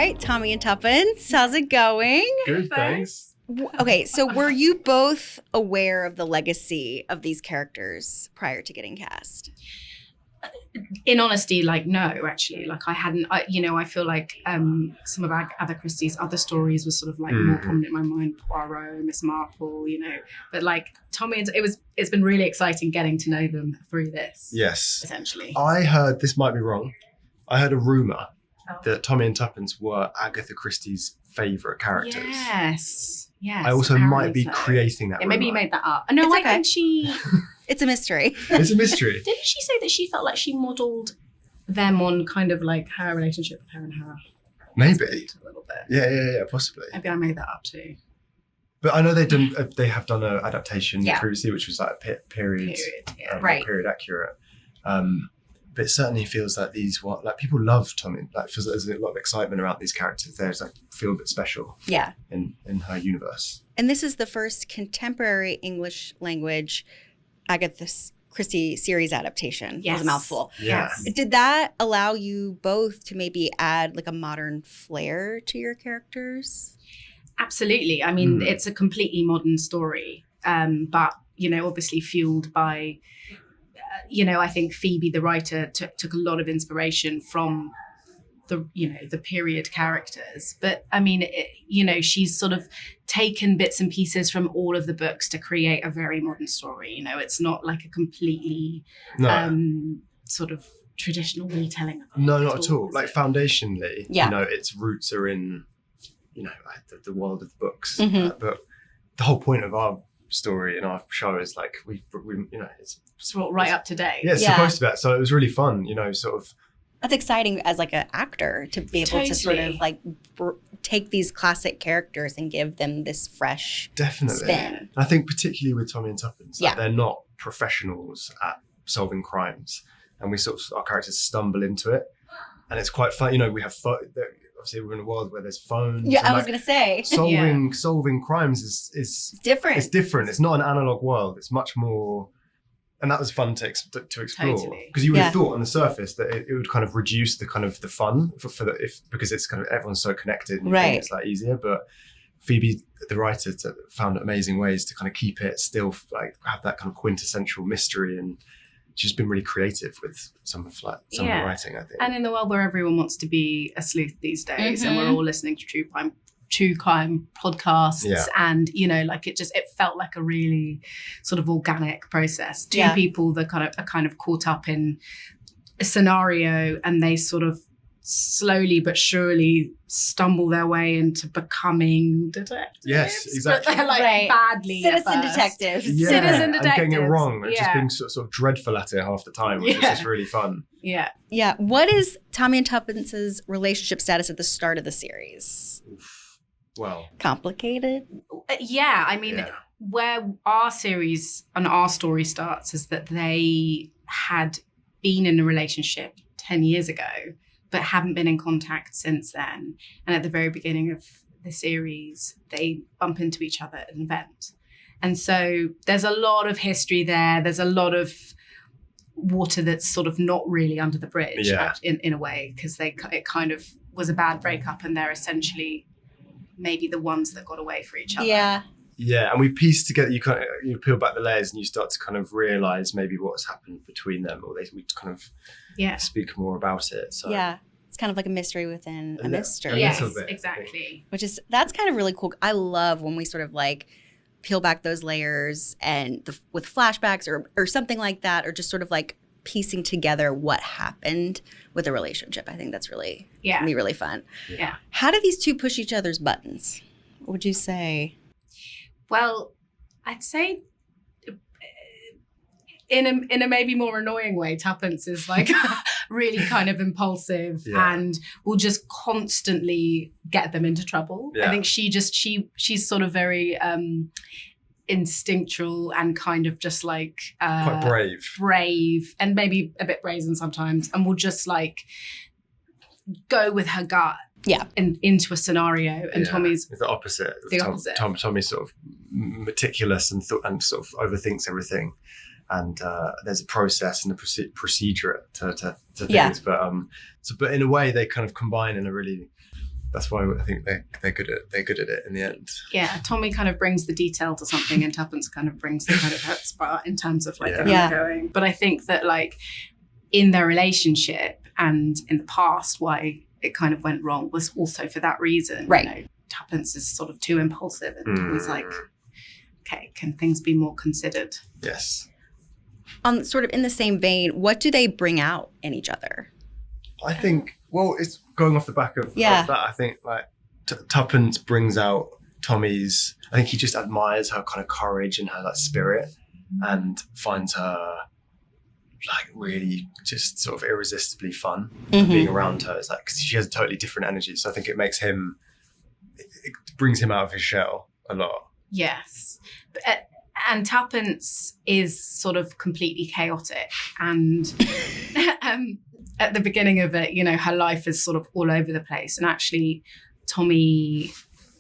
right, Tommy and Tuppence, how's it going? Good, thanks. Okay, so were you both aware of the legacy of these characters prior to getting cast? In honesty, no, actually, I hadn't. I feel like some of Agatha Christie's other stories were sort of more prominent in my mind. Poirot, Miss Marple, but Tommy, it's been really exciting getting to know them through this. Yes, essentially. I heard, this might be wrong, I heard a rumor that Tommy and Tuppence were Agatha Christie's favorite characters. Yes. I also might be creating that. Maybe you made that up. No, It's I okay. think she. It's a mystery. It's a mystery. Didn't she say that she felt like she modelled them on kind of her relationship with her and her Maybe. husband a little bit? Yeah, possibly. Maybe I made that up too. But I know they have done an adaptation previously, which was period right, period accurate. But it certainly feels like people love Tommy. Feels like there's a lot of excitement around these characters. There's feel a bit special. Yeah. In her universe. And this is the first contemporary English language Agatha Christie series adaptation. Yes. It was a mouthful. Yeah. Yes. Did that allow you both to maybe add a modern flair to your characters? Absolutely. I mean, it's a completely modern story, but obviously fueled by. I think Phoebe, the writer, took a lot of inspiration from the period characters. But I mean, she's sort of taken bits and pieces from all of the books to create a very modern story. It's not like a completely sort of traditional retelling. No, not at all. Foundationally, Yeah. its roots are in, the world of the books. Mhm. But the whole point of our story in our show is we It's right up to date. it's supposed to be that. So it was really fun, sort of. That's exciting as an actor to be able to sort of take these classic characters and give them this fresh spin. I think particularly with Tommy and Tuppence, they're not professionals at solving crimes, and our characters stumble into it, and it's quite fun. We have obviously we're in a world where there's phones. Yeah, I was going to say. Solving crimes is different. It's different. It's not an analog world. It's much more. And that was fun to explore, because you would have thought on the surface that it would kind of reduce the kind of the fun because it's kind of everyone's so connected, and you think it's easier. But Phoebe, the writer, found amazing ways to kind of keep it still, have that kind of quintessential mystery, and she's been really creative with some of the writing, I think. And in the world where everyone wants to be a sleuth these days, and we're all listening to true crime podcasts, and it felt like a really sort of organic process. Two people that are kind of caught up in a scenario, and they sort of slowly but surely stumble their way into becoming detectives. Yes, exactly. But they're badly citizen detectives. Citizen detectives. And getting it wrong, and just being sort of dreadful at it half the time, which is just really fun. Yeah. Yeah. What is Tommy and Tuppence's relationship status at the start of the series? Well, complicated. Yeah, I mean, where our series and our story starts is that they had been in a relationship 10 years ago, but haven't been in contact since then. And at the very beginning of the series, they bump into each other at an event. And so there's a lot of history there. There's a lot of water that's sort of not really under the bridge in a way, because it kind of was a bad breakup, and they're essentially maybe the ones that got away for each other. Yeah, and we piece together. You peel back the layers, and you start to kind of realize maybe what's happened between them, or we kind of speak more about it. So it's kind of like a mystery within a mystery. Yes, exactly. That's kind of really cool. I love when we sort of peel back those layers and with flashbacks or something like that, or just sort of piecing together what happened with a relationship. I think that's really can be really fun. Yeah. How do these two push each other's buttons? What would you say? Well, I'd say in a maybe more annoying way, Tuppence is really kind of impulsive and will just constantly get them into trouble. I think she's sort of very instinctual and kind of just quite brave and maybe a bit brazen sometimes, and will just go with her gut into a scenario. And Tommy's the opposite. Tommy's sort of meticulous and sort of overthinks everything, and there's a process and a procedure to things. But in a way they kind of combine in a really That's why I think they're good at it in the end. Yeah, Tommy kind of brings the detail to something, and Tuppence kind of brings the kind of hurt part in terms of like going. But I think that like in their relationship and in the past, why it kind of went wrong was also for that reason. Right. You know, Tuppence is sort of too impulsive, and Tommy's like, okay, can things be more considered? Yes. Sort of in the same vein, what do they bring out in each other? I think, well, it's going off the back of that. I think like Tuppence brings out Tommy's, I think he just admires her kind of courage and her like spirit, and finds her like really just sort of irresistibly fun. Being around her. It's like, because she has a totally different energy. So I think it makes him, it brings him out of his shell a lot. Yes. And Tuppence is sort of completely chaotic, and at the beginning of it, you know, her life is sort of all over the place, and actually Tommy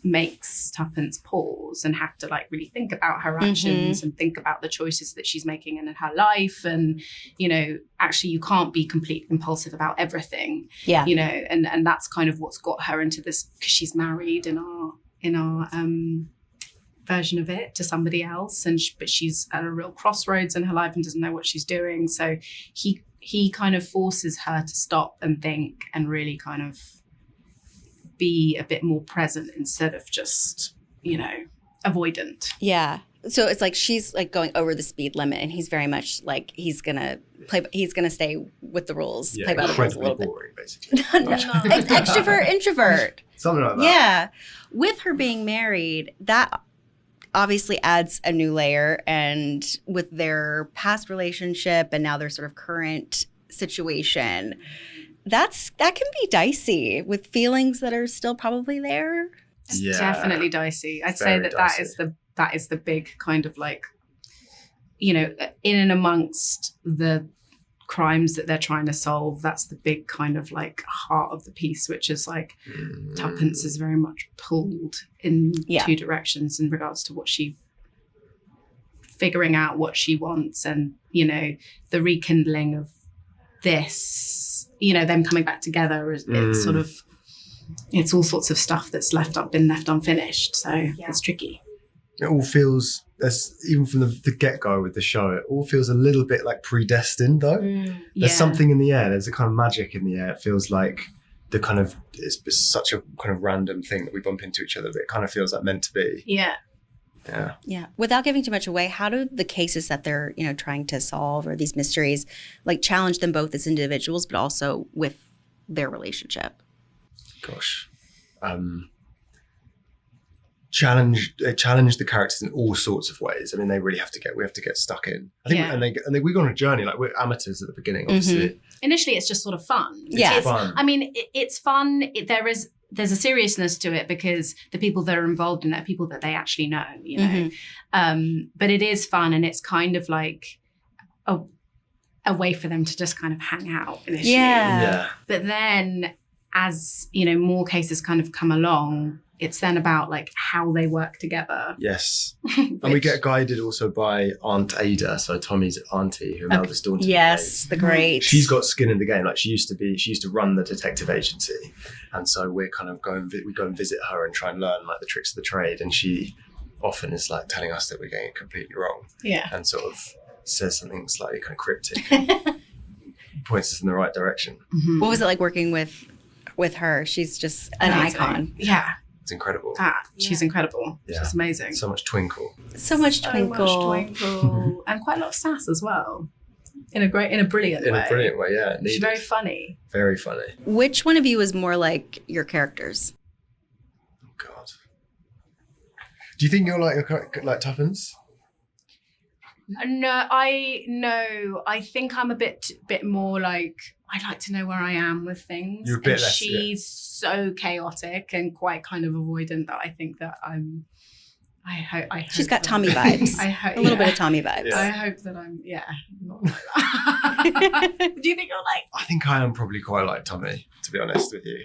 makes Tuppence pause and have to like really think about her actions and think about the choices that she's making in her life, and you know, actually you can't be completely impulsive about everything, you know, and that's kind of what's got her into this, because she's married in our version of it to somebody else, and but she's at a real crossroads in her life and doesn't know what she's doing. So he kind of forces her to stop and think and really kind of be a bit more present instead of just, you know, avoidant. Yeah. So it's like she's like going over the speed limit, and he's very much like he's gonna stay with the rules, play by the rules a little boring, bit. Basically. Extrovert, introvert. Something like that. Yeah. With her being married, that obviously adds a new layer, and with their past relationship and now their sort of current situation, that can be dicey with feelings that are still probably there. It's definitely dicey. I'd say that is the big kind of like, you know, in and amongst the crimes that they're trying to solve, that's the big kind of like heart of the piece, which is like Tuppence is very much pulled in two directions in regards to what she figuring out what she wants, and you know, the rekindling of this, you know, them coming back together is it's sort of, it's all sorts of stuff that's been left unfinished, so it's tricky. It all feels, even from the get-go with the show, it all feels a little bit like predestined though. There's something in the air, there's a kind of magic in the air. It feels like the kind of, it's such a kind of random thing that we bump into each other, but it kind of feels like meant to be. Yeah. Without giving too much away, how do the cases that they're, you know, trying to solve, or these mysteries, like challenge them both as individuals, but also with their relationship? Gosh. Challenge the characters in all sorts of ways. I mean, we have to get stuck in. I think, and we go on a journey. Like, we're amateurs at the beginning, obviously. Initially, it's just sort of fun. It's fun. I mean, it's fun. There's a seriousness to it, because the people that are involved in it are people that they actually know, you know. But it is fun, and it's kind of like a way for them to just kind of hang out initially. Yeah. But then, as you know, more cases kind of come along, it's then about like how they work together. Yes. And we get guided also by Aunt Ada, so Tommy's auntie, who Melba's daughter. Yes, the great. She's got skin in the game. Like, she used to run the detective agency, and so we're kind of we go and visit her and try and learn like the tricks of the trade, and she often is like telling us that we're getting it completely wrong. Yeah. And sort of says something slightly kind of cryptic, points us in the right direction. What was it like working with her? She's just an icon. Yeah. It's incredible. She's incredible. Yeah. She's amazing. So much twinkle. So much twinkle. And quite a lot of sass as well. In a brilliant way. In a brilliant way, yeah. She's very funny. Very funny. Which one of you is more like your characters? Oh, God. Do you think you're like Tuppence? No, I think I'm a bit more like, I like to know where I am with things. You're a bit less, she's so chaotic and quite kind of avoidant that I think that I hope she's got Tommy vibes. I hope a little bit of Tommy vibes. I hope that I'm not like that. Do you think you're like? I think I am probably quite like Tommy, to be honest with you.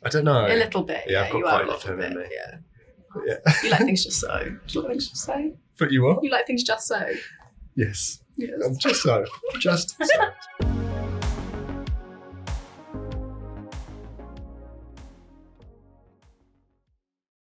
I don't know. A little bit. Yeah, I've got quite a lot of of him in me. Yeah. You like things just so. Do you like things just so? But you what? You like things just so. Yes. I'm just so. Just so.